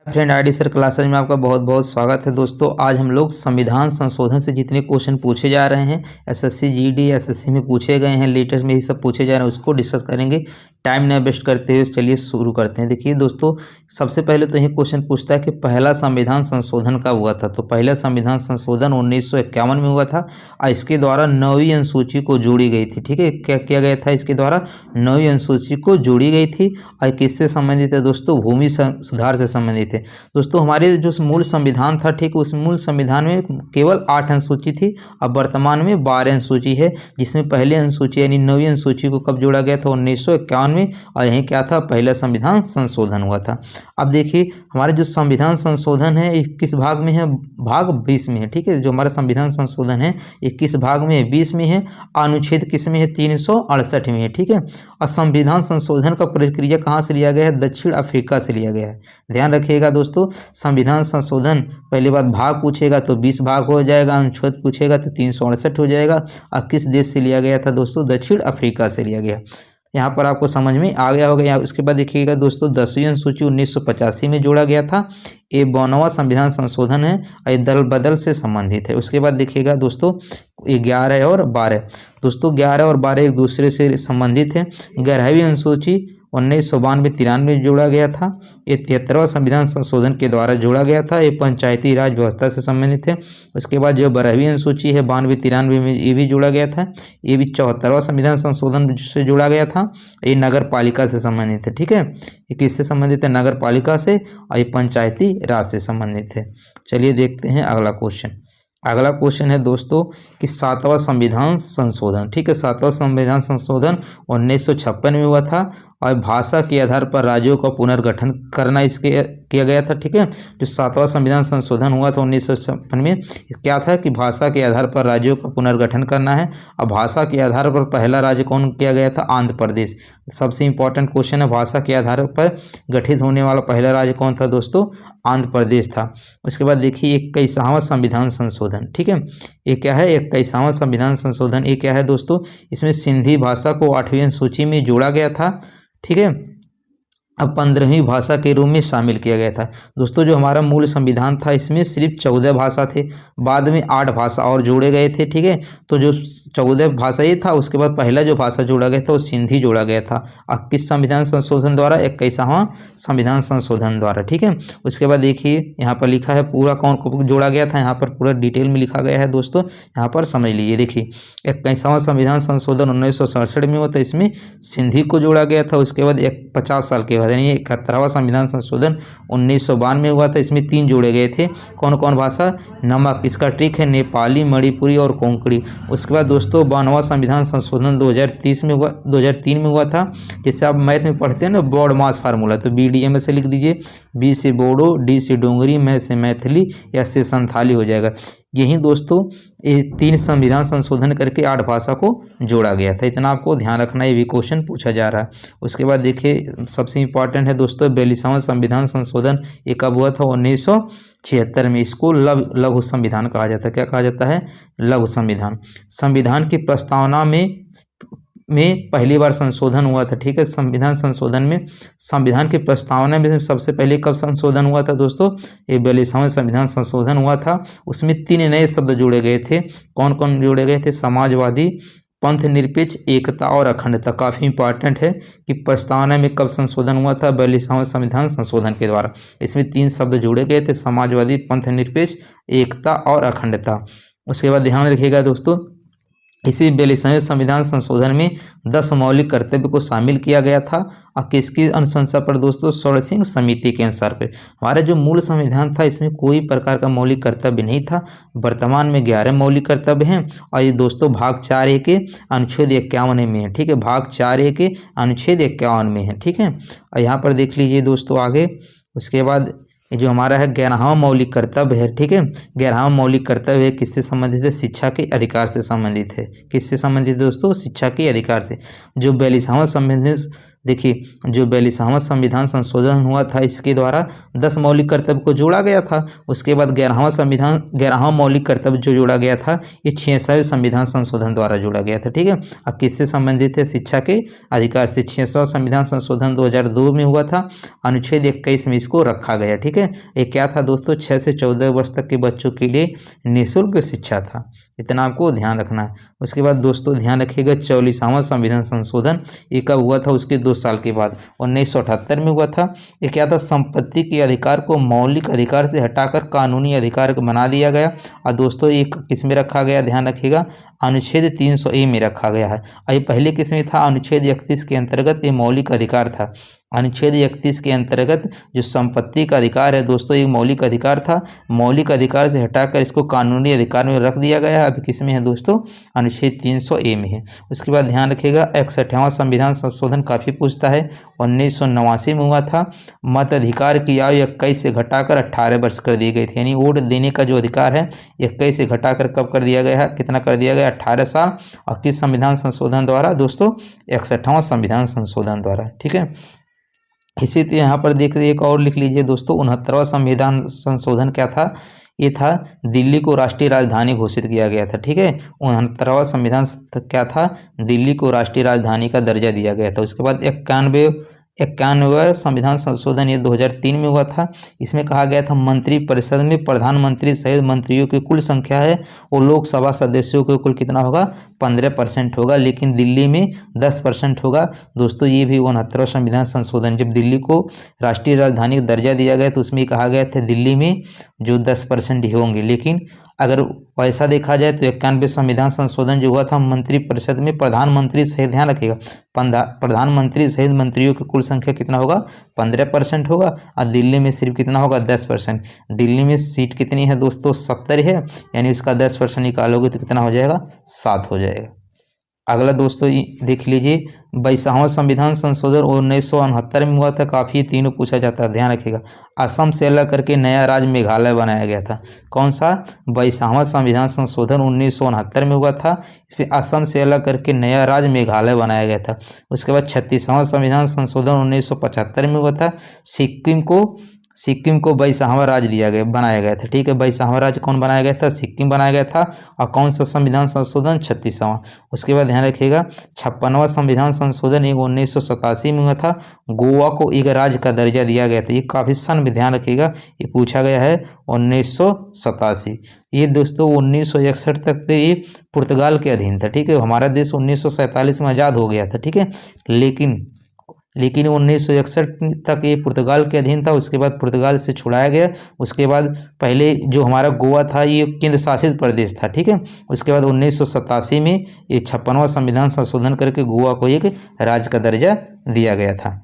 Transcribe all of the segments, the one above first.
Friend ID sir classes में आपका बहुत बहुत स्वागत है। दोस्तों आज हम लोग संविधान संशोधन से जितने क्वेश्चन पूछे जा रहे हैं एसएससी जीडी एसएससी में पूछे गए हैं, लेटेस्ट में ही सब पूछे जा रहे हैं, उसको डिस्कस करेंगे। टाइम न वेस्ट करते हुए चलिए शुरू करते हैं। देखिए दोस्तों, सबसे पहले तो यही क्वेश्चन पूछता है कि पहला संविधान संशोधन कब हुआ था। तो पहला संविधान संशोधन 1951 में हुआ था और इसके द्वारा 9वीं अनुसूची को जोड़ी गई थी। ठीक है, क्या किया गया था, इसके द्वारा 9वीं अनुसूची को जोड़ी गई थी और किससे संबंधित है दोस्तों, भूमि सुधार से संबंधित है। दोस्तों हमारे जो मूल संविधान था, ठीक, उस मूल संविधान में केवल 8 अनुसूची थी, अब वर्तमान में 12 अनुसूची है, जिसमें पहले अनुसूची यानी 9वीं अनुसूची को कब जोड़ा गया था 1951 में, और यही क्या था, पहला संविधान संशोधन हुआ था। अब देखिए हमारे जो संविधान संशोधन है किस भाग में है, भाग 20 में है। ठीक है, जो हमारा संविधान संशोधन है 21 भाग में है, 20 में है, अनुच्छेद किस में है, 368 में है। ठीक है, और संविधान संशोधन का प्रक्रिया कहाँ से लिया गया है, दक्षिण अफ्रीका से लिया गया है। ध्यान रखिएगा दोस्तों, संविधान संशोधन पहली बात भाग पूछेगा तो 20 भाग हो जाएगा, अनुच्छेद पूछेगा तो 368 हो जाएगा। और किस देश से लिया गया था दोस्तों, दक्षिण अफ्रीका से लिया गया। यहाँ पर आपको समझ में आ गया होगा। उसके बाद देखिएगा दोस्तों, 10वीं अनुसूची 1985 में जोड़ा गया था। ये 52वां संविधान संशोधन है और ये दल बदल से संबंधित है। उसके बाद देखिएगा दोस्तों, 11 और 12, दोस्तों 11 और 12 एक दूसरे से संबंधित है। 11वीं अनुसूची 1992-93 में जोड़ा गया था। ये 73वां संविधान संशोधन के द्वारा जोड़ा गया था। ये पंचायती राज व्यवस्था से संबंधित है। उसके बाद जो 12वीं अनुसूची है 92-93 में ये भी जोड़ा गया था। ये भी 74वां संविधान संशोधन से जोड़ा गया था। ये नगर पालिका से संबंधित है। ठीक है, ये किससे संबंधित है, नगर पालिका से, और ये पंचायती राज से संबंधित है। चलिए देखते हैं अगला क्वेश्चन। अगला क्वेश्चन है दोस्तों कि 7वां संविधान संशोधन। ठीक है, 7वां संविधान संशोधन 1956 में हुआ था और भाषा के आधार पर राज्यों का पुनर्गठन करना इसके किया गया था। ठीक है, जो 7वां संविधान संशोधन हुआ था 1956 में, क्या था कि भाषा के आधार पर राज्यों का पुनर्गठन करना है। और भाषा के आधार पर पहला राज्य कौन किया गया था, आंध्र प्रदेश। सबसे इंपॉर्टेंट क्वेश्चन है, भाषा के आधार पर गठित होने वाला पहला राज्य कौन था दोस्तों, आंध्र प्रदेश था। उसके बाद देखिए 21वां संविधान संशोधन। ठीक है, ये क्या है, 21वां संविधान संशोधन। ये क्या है दोस्तों, इसमें सिंधी भाषा को 8वीं अनुसूची में जोड़ा गया था। ठीक है, अब 15वीं भाषा के रूप में शामिल किया गया था। दोस्तों जो हमारा मूल संविधान था इसमें सिर्फ 14 भाषा थे, बाद में 8 भाषा और जोड़े गए थे। ठीक है, तो जो 14 भाषा ये था, उसके बाद पहला जो भाषा जोड़ा गया था वो सिंधी जोड़ा गया था। अब किस संविधान संशोधन द्वारा, 21वां संविधान संशोधन द्वारा। ठीक है, उसके बाद देखिए यहाँ पर लिखा है पूरा कौन को जोड़ा गया था, यहाँ पर पूरा डिटेल में लिखा गया है दोस्तों, यहाँ पर समझ लीजिए। देखिए 21वां संविधान संशोधन 1967 में हुआ था, इसमें सिंधी को जोड़ा गया था। उसके बाद 50 साल के यानी 71वां संविधान संशोधन 1992 में हुआ था, इसमें 3 जोड़े गए थे। कौन कौन भाषा, नमक, इसका ट्रिक है नेपाली, मणिपुरी और कोंकणी। उसके बाद दोस्तों 52वां संविधान संशोधन 2003 में हुआ था। जैसे आप मैथ में पढ़ते हैं ना, ब्रॉड मास फार्मूला, तो BDM से लिख दीजिए, B से बोडो, D से डोंगरी, मैं से मैथिली, S से संथाली हो जाएगा। यही दोस्तों ये 3 संविधान संशोधन करके 8 भाषा को जोड़ा गया था। इतना आपको ध्यान रखना, ये भी क्वेश्चन पूछा जा रहा है। उसके बाद देखिए सबसे इंपॉर्टेंट है दोस्तों 42वां संविधान संशोधन। ये कब हुआ था, 1976 में। इसको लघु संविधान कहा जाता है। क्या कहा जाता है, लघु संविधान। संविधान की प्रस्तावना में पहली बार संशोधन हुआ था। ठीक है, संविधान संशोधन में, संविधान की प्रस्तावना में सबसे पहले कब संशोधन हुआ था दोस्तों, ये 42वां संविधान संशोधन हुआ था। उसमें 3 नए शब्द जोड़े गए थे। कौन कौन जोड़े गए थे, समाजवादी, पंथ निरपेक्ष, एकता और अखंडता। काफ़ी इंपॉर्टेंट है कि प्रस्तावना में कब संशोधन हुआ था, 42वां संविधान संशोधन के द्वारा। इसमें 3 शब्द जोड़े गए थे, समाजवादी, पंथ निरपेक्ष, एकता और अखंडता। उसके बाद ध्यान रखिएगा दोस्तों, इसी 42वें संविधान संशोधन में 10 मौलिक कर्तव्य को शामिल किया गया था। और किसकी अनुशंसा पर दोस्तों, षोडशिंग समिति के अनुसार पर। हमारा जो मूल संविधान था इसमें कोई प्रकार का मौलिक कर्तव्य नहीं था। वर्तमान में 11 मौलिक कर्तव्य हैं और ये दोस्तों भाग 4A के अनुच्छेद 51 में है। ठीक है, भाग 4A के अनुच्छेद 51 में है। ठीक है, और यहाँ पर देख लीजिए दोस्तों आगे। उसके बाद जो हमारा है 11वां मौलिक कर्तव्य है। ठीक है, 11वां मौलिक कर्तव्य है किससे संबंधित है, शिक्षा के अधिकार से संबंधित है। किससे संबंधित है दोस्तों, शिक्षा के अधिकार से। जो 42वां देखिए जो 42वां संविधान संशोधन हुआ था इसके द्वारा 10 मौलिक कर्तव्य को जोड़ा गया था। उसके बाद 11वां मौलिक कर्तव्य जो जोड़ा गया था ये 66वें संविधान संशोधन द्वारा जोड़ा गया था। ठीक है, अब किससे संबंधित है? शिक्षा के अधिकार से। 66वां संविधान संशोधन 2002 में हुआ था, अनुच्छेद 21 में इसको रखा गया। ठीक है, ये क्या था दोस्तों? 6 से 14 वर्ष तक के बच्चों के लिए निःशुल्क शिक्षा था, इतना आपको ध्यान रखना है। उसके बाद दोस्तों ध्यान रखिएगा 44वां संविधान संशोधन ये कब हुआ था? उसके 2 साल के बाद 1978 में हुआ था। ये क्या था? संपत्ति के अधिकार को मौलिक अधिकार से हटाकर कानूनी अधिकार बना दिया गया। और दोस्तों ये किस में रखा गया? ध्यान रखिएगा अनुच्छेद 300A में रखा गया है। और ये पहले किस में था? अनुच्छेद 31 के अंतर्गत ये मौलिक अधिकार था। अनुच्छेद 31 के अंतर्गत जो संपत्ति का अधिकार है दोस्तों ये मौलिक अधिकार था, मौलिक अधिकार से हटाकर इसको कानूनी अधिकार में रख दिया गया है। अभी किस में है दोस्तों? अनुच्छेद 300A में है। उसके बाद ध्यान रखिएगा 61वां संविधान संशोधन काफ़ी पूछता है, 1989 में हुआ था। मत अधिकार की आयु 21 से घटाकर 18 वर्ष कर दी गई थी, यानी वोट देने का जो अधिकार है 21 से घटाकर कब कर दिया गया है? कितना कर दिया गया? 18 साल। और किस संविधान संशोधन द्वारा दोस्तों? 61वां संविधान संशोधन द्वारा। ठीक है, इसी तरह यहाँ पर देखिए एक और लिख लीजिए दोस्तों 69वां संविधान संशोधन क्या था? ये था दिल्ली को राष्ट्रीय राजधानी घोषित किया गया था। ठीक है, 69वां संविधान क्या था? दिल्ली को राष्ट्रीय राजधानी का दर्जा दिया गया था। उसके बाद 91वां संविधान संशोधन ये 2003 में हुआ था। इसमें कहा गया था मंत्रिपरिषद में प्रधानमंत्री सहित मंत्रियों की कुल संख्या है वो लोकसभा सदस्यों के कुल कितना होगा? 15% होगा, लेकिन दिल्ली में 10% होगा। दोस्तों ये भी 69वां संविधान संशोधन, जब दिल्ली को राष्ट्रीय राजधानी का दर्जा दिया गया तो उसमें कहा गया था दिल्ली में जो 10% ही होंगे। लेकिन अगर वैसा देखा जाए तो 91 संविधान संशोधन जो हुआ था मंत्रिपरिषद में प्रधानमंत्री सहित, ध्यान रखिएगा प्रधानमंत्री सहित मंत्रियों की कुल संख्या कितना होगा? 15% होगा। और दिल्ली में सिर्फ कितना होगा? 10%। दिल्ली में सीट कितनी है दोस्तों? 70 है, यानी इसका 10% निकालोगे तो कितना हो जाएगा? 7 हो जाएगा। अगला दोस्तों देख लीजिए 22वां संविधान संशोधन 1969 में हुआ था। काफ़ी तीनों पूछा जाता है, ध्यान रखिएगा। असम से अलग करके नया राज्य मेघालय बनाया गया था। कौन सा? 22वां संविधान संशोधन 1969 में हुआ था। इसमें असम से अलग करके नया राज्य मेघालय बनाया गया था। उसके बाद 36वां संविधान संशोधन 1975 में हुआ था। सिक्किम को 22वां राज्य बनाया गया था। ठीक है, 22वां राज्य कौन बनाया गया था? सिक्किम बनाया गया था। और कौन सा संविधान संशोधन? 36वां। उसके बाद ध्यान रखिएगा 56वां संविधान संशोधन 1987 में हुआ था। गोवा को एक राज्य का दर्जा दिया गया था। ये काफ़ी सन में ध्यान रखिएगा, ये पूछा गया है 1987। ये दोस्तों 1961 तक तो ये पुर्तगाल के अधीन था। ठीक है, हमारा देश 1947 में आज़ाद हो गया था। ठीक है, लेकिन 1961 तक ये पुर्तगाल के अधीन था। उसके बाद पुर्तगाल से छुड़ाया गया। उसके बाद पहले जो हमारा गोवा था ये केंद्र शासित प्रदेश था। ठीक है, उसके बाद 1987 में ये 56वां संविधान संशोधन करके गोवा को एक राज्य का दर्जा दिया गया था।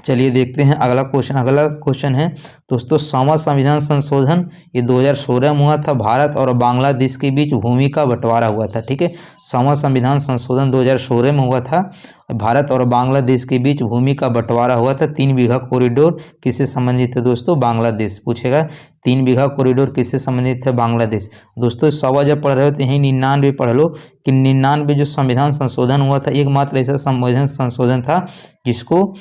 चलिए देखते हैं अगला क्वेश्चन है दोस्तों 100वां संविधान संशोधन ये 2016 में हुआ था। भारत और बांग्लादेश के बीच भूमि का बंटवारा हुआ था। ठीक है, 100वां संविधान संशोधन 2016 में हुआ था। भारत और बांग्लादेश के बीच भूमि का बंटवारा हुआ था। 3 बीघा कॉरिडोर किससे संबंधित है दोस्तों? बांग्लादेश। पूछेगा 3 बीघा कॉरिडोर किससे संबंधित है? बांग्लादेश। दोस्तों 100वां जब पढ़ रहे हो तो यहीं 99 पढ़ लो कि 99 जो संविधान संशोधन हुआ था एकमात्र ऐसा संविधान संशोधन था जिसको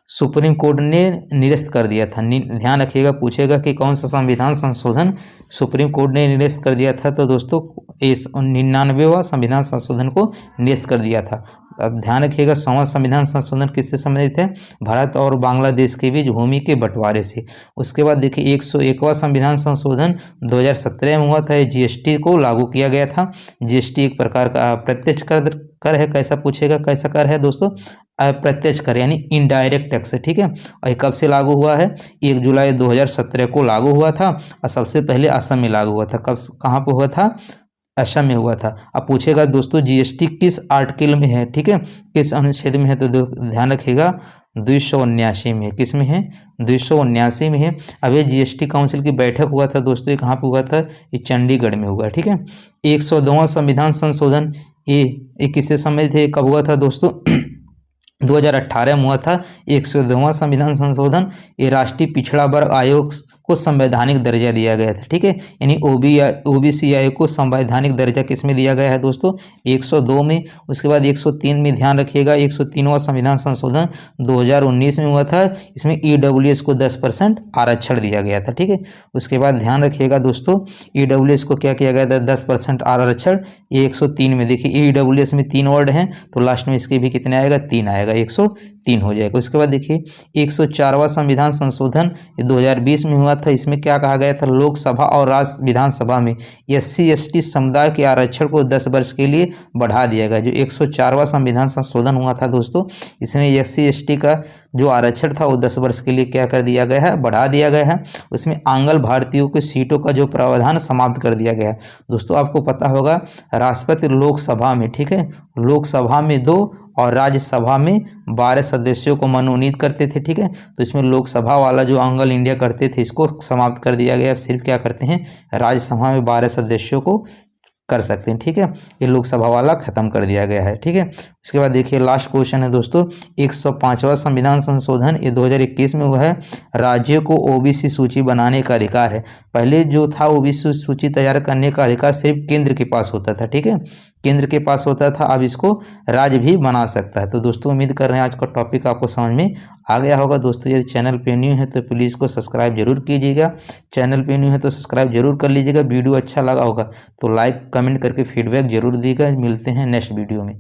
सुप्रीम कोर्ट ने निरस्त कर दिया था। ध्यान रखिएगा, पूछेगा कि कौन सा संविधान संशोधन सुप्रीम कोर्ट ने निरस्त कर दिया था? तो दोस्तों इस 99वां संविधान संशोधन को निरस्त कर दिया था। अब ध्यान रखिएगा 100वां संविधान संशोधन किससे संबंधित है? भारत और बांग्लादेश के बीच भूमि के बंटवारे से। उसके बाद देखिए 101वां संविधान संशोधन 2017 में हुआ था। जीएसटी को लागू किया गया था। जीएसटी एक प्रकार का प्रत्यक्ष कर है। कैसा पूछेगा? कैसा कर है दोस्तों? अप्रत्यक्ष कर यानी इनडायरेक्ट टैक्स। ठीक है, और कब से लागू हुआ है? 1 जुलाई 2017 को लागू हुआ था। और सबसे पहले असम में लागू हुआ था। कहाँ पर हुआ था? असम में हुआ था। अब पूछेगा दोस्तों जीएसटी किस आर्टिकल में है? ठीक है, किस अनुच्छेद में है? तो ध्यान रखिएगा 279 में है। किस में है? 279 में है। अब ये जीएसटी काउंसिल की बैठक हुआ था दोस्तों, ये कहाँ पे हुआ था? ये चंडीगढ़ में हुआ। ठीक है, 102वां संविधान संशोधन ये किससे संबंधित है? कब हुआ था दोस्तों? 2018 में हुआ था। 102वां संविधान संशोधन ये राष्ट्रीय पिछड़ा वर्ग आयोग को संवैधानिक दर्जा दिया गया था। ठीक है, यानी ओबीसी आयोग को संवैधानिक दर्जा किस में दिया गया है दोस्तों? 102 में। उसके बाद 103 में ध्यान रखिएगा, 103वां संविधान संशोधन 2019 में हुआ था। इसमें ईडब्ल्यूएस को 10% आरक्षण दिया गया था। ठीक है, उसके बाद ध्यान रखिएगा दोस्तों, ईडब्ल्यूएस को क्या किया गया था? 10% आरक्षण। ये 103 में देखिए ईडब्ल्यूएस में 3 वर्ड हैं, तो लास्ट में इसके भी कितने आएगा? 3 आएगा, 103 हो जाएगा। उसके बाद देखिए 104वां संविधान संशोधन 2020 में हुआ था। इसमें क्या कहा गया था? लोकसभा और राज्य विधानसभा में SC ST समुदाय के आरक्षण को 10 वर्ष के लिए बढ़ा दिया गया। जो 104वां संविधान संशोधन हुआ था दोस्तों, इसमें SC ST का जो आरक्षण था वो 10 वर्ष के लिए क्या कर दिया गया है? बढ़ा दिया गया है। उसमें आंग्ल भारतीयों की सीटों का जो प्रावधान समाप्त कर दिया गया है। दोस्तों आपको पता होगा राष्ट्रपति लोकसभा में, ठीक है, लोकसभा में 2 और राज्यसभा में 12 सदस्यों को मनोनीत करते थे। ठीक है, तो इसमें लोकसभा वाला जो ऑल इंडिया करते थे इसको समाप्त कर दिया गया। अब सिर्फ क्या करते हैं? राज्यसभा में 12 सदस्यों को कर सकते हैं। ठीक है, ये लोकसभा वाला खत्म कर दिया गया है। ठीक है, उसके बाद देखिए लास्ट क्वेश्चन है दोस्तों, 105वां संविधान संशोधन ये 2021 में हुआ है। राज्यों को ओबीसी सूची बनाने का अधिकार है। पहले जो था ओबीसी सूची तैयार करने का अधिकार सिर्फ केंद्र के पास होता था। ठीक है, केंद्र के पास होता था, अब इसको राज्य भी बना सकता है। तो दोस्तों उम्मीद कर रहे हैं आज का टॉपिक आपको समझ में आ गया होगा। दोस्तों यदि चैनल पे न्यू है तो प्लीज़ इसको सब्सक्राइब जरूर कीजिएगा। चैनल पे न्यू है तो सब्सक्राइब जरूर कर लीजिएगा। वीडियो अच्छा लगा होगा तो लाइक कमेंट करके फीडबैक जरूर दीजिएगा। मिलते हैं नेक्स्ट वीडियो में।